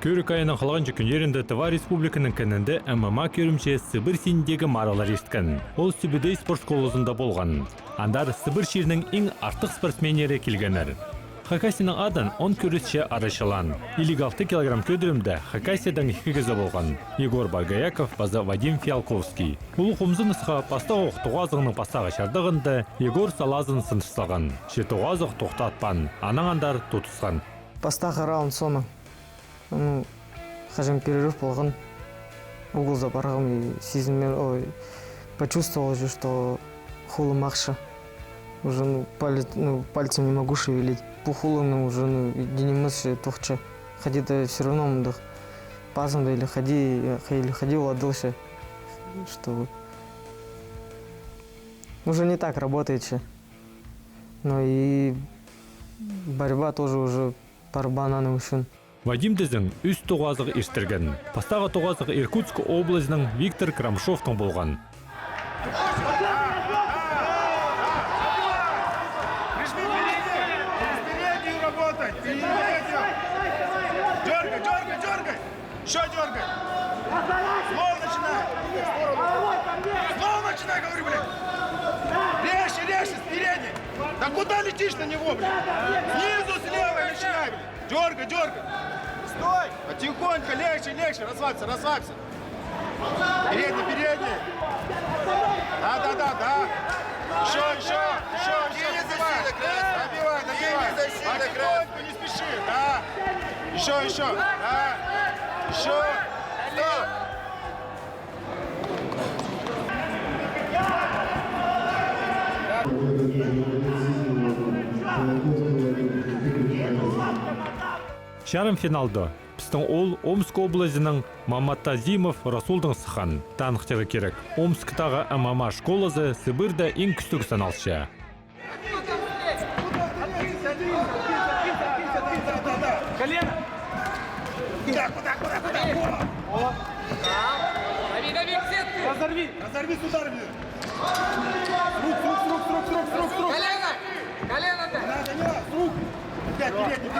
Көрік айының қалған күндерінде Тыва Республиканың кәнінде ММА көрімше Сібір сеніндегі маралар есткен. Ол Сүбідей спорт школасында болған. Андар Сібір шерінің ең артық спортсменері келгенер. Хакасияның адан 10 көрісше арашылан. 56 килограмм көдірімді Хакасиядан 2 кезі болған. Егор Баргаяков базы Вадим Фиалковский. Бұл құмзын ысқа пастағы оқтуғазығының пастағы шардығында Егор Салазын сыншысылған. Шетуғазық тоқтатпан, анаңандар тұтысқан. Пастағы раунд соны. Хажам перерыв болған. Углза барғым и почувствовал, что хулы мақшы. Уже пальцем не могу шевелить. Пухулы уже денемыз тухча. Ходи да все равно мдых. Пазом или ходи ладылся. Что уже не так работает. Но и борьба тоже уже пар бананы үшін. Вадим Дезің үст тоғазығы ештірген. Пастағы тоғазығы Иркутск обласының Виктор Крамшовтың болған. Дергай! Что дергай? Снова начинай! Снова начинай, говорю, блядь! Резче, спереди! Да куда летишь на него, блядь? Снизу, слева начинай, блядь! Дергай! Стой! Потихоньку, легче, расслабься! Передний! Да! Еще! Добивай! Потихоньку, не спеши, да! Еще! Да! Еще! Стоп! Шарым финалды. Біздің ол Омск обласының Маматтазимов Расулдың сыхан. Танықтығы керек. Омсктағы ММА школасы Сібірді ең күстік саналшы. Колено! Куда? Дави к сетке! Разорви с ударами! Рук! Колено дай! Не надо, рук! Опять передний!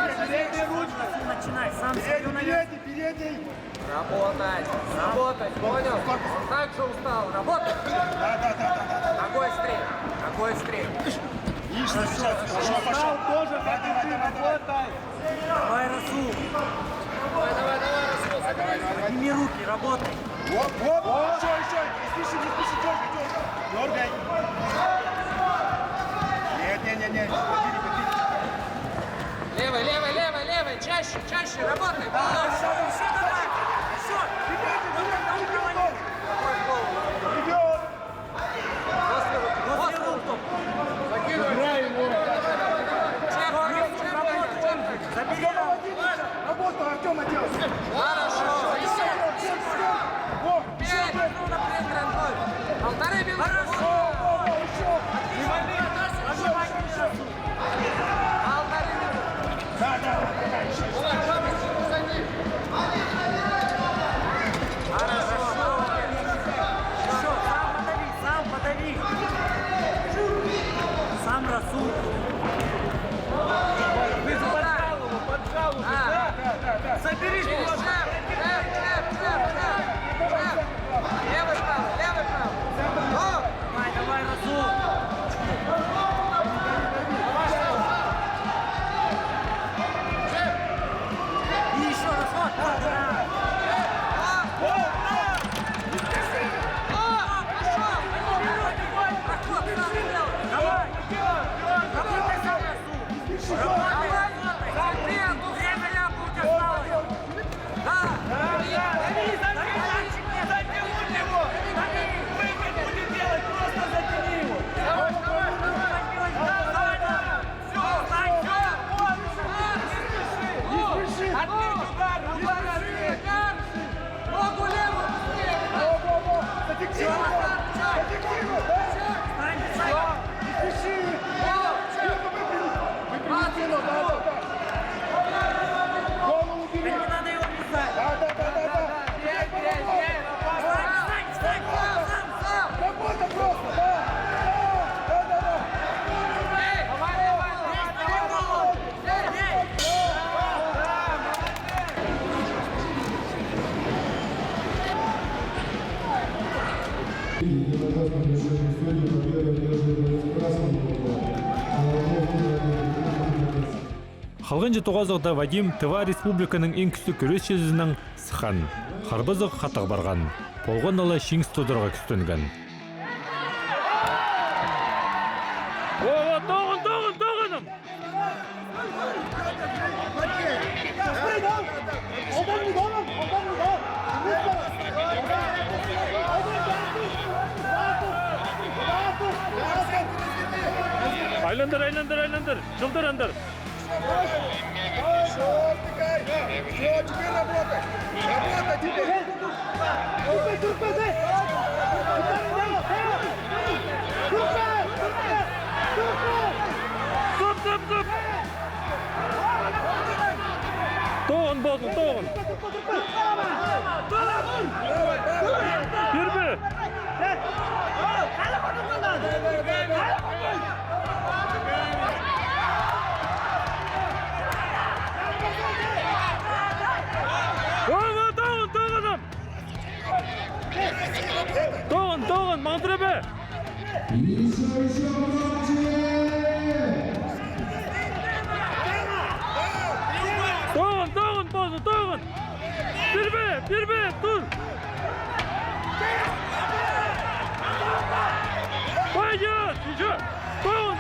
Начинай, сам Передний! Работать, понял? Так же устал, работать! Да. Ногой стрель! Хорошо, пошел! Тоже, давай! Давай, Расул! Давай, Расул! Подними руки, работай! Оп! Еще! Не спеши, дергай! Нет! Левой! Чаще, работай! Все, давай! Все! Идет! После рук! Играй его! Забери! Работу, Артема делай! Хорошо! Во! 5 минут на 1,5 минуты! Еще! Сам подави! Сам Расул! Да. Забери! Левый, право! Давай, Расул! И еще раз, вот! Қалған жетоғазықта Вадим Тыва республиканың ең күшті күрес жүзінің Сыхан. Харбызық қатық барған. Болған ала шеңіз тудырға күстенген. Тоғын! Айландар, жылдар андар. Все, втыкай. Все, теперь работай. Работай теперь. Стоп! Тоғын. Бербе! Тоғын, маңдыры бе! Тоғын! Бербе, тұр! Пойдет! Еще! Тоғын!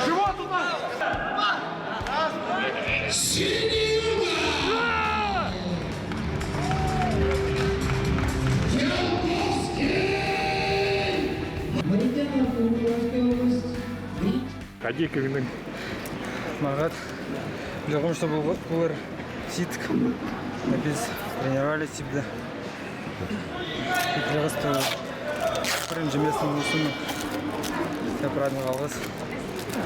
Живот туда! Қади көгінің? Мағат, білғым, что бұлар сөйттік. Біз тренировались типді. Петлеғысты бірінші местің ұсыны. Сәпірадың қалғыз.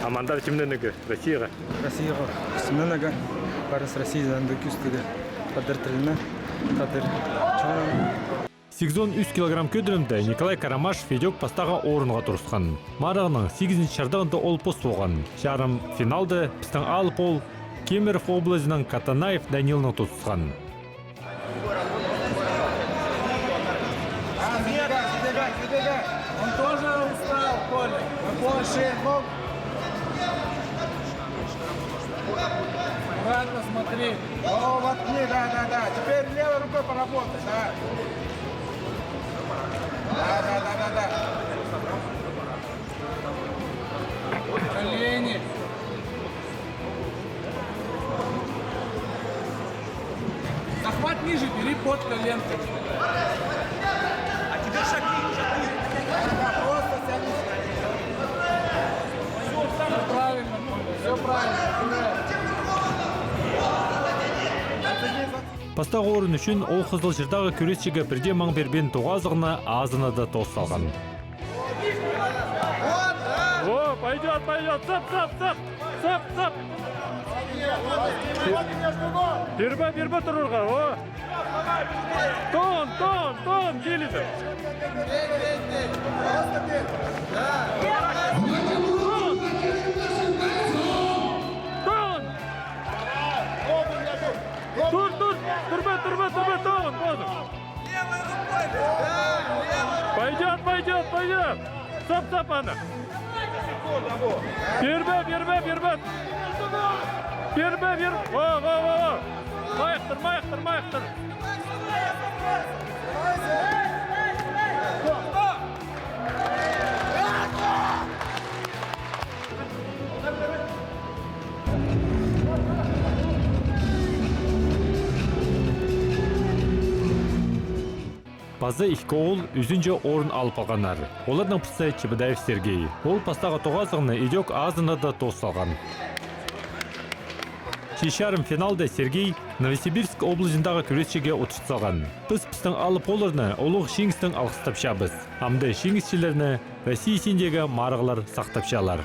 Амандар кімден үкі? Россияға? Россияға. Үстімнен әгі. Барыс Россиядан дөкі үстігі. Қадыр тіліні. Қадыр чоңын. 83 килограмм көдірімді Николай Карамаш Федек пастаға орынға тұрысқан. Марағының 8-ші шардығында ол пост болған. Жарым финалды пістің алып ол Кемеров облазынан Катанаев Данилны тұтысқан. Забегай. Он тоже устал, Коля. Больше ног. Аккуратно смотри. О, воткни, да. Теперь левой рукой поработай, да. Да. Колени. Захват ниже, бери под коленкой. А теперь шаги. Да, просто тянись. Все правильно. Пастағы орын үшін ол қызыл жырдағы күресшіге бірде маң бербен тоғазығына азына да тосалған. О, пойдет, сап. Бербе тұрырға, о. Тоғын, келеді. Турбе, тоғын. Пойдет. Сап, ана. Бербе. О. Майықтыр. Базы ішкі ол үзінже орын алып алғанар. Олардың пысы Чебедаев Сергей. Ол пастағы тоғазығыны идек азына да тосалған. Шешарым финалда Сергей Новосибирск облысындағы күресшіге ұтышсалған. Біз пыстың алып олырны олық шеңістің алғыстап шабыз. Амды шеңістшілеріні Россия сендегі марығылар сақтап шалар.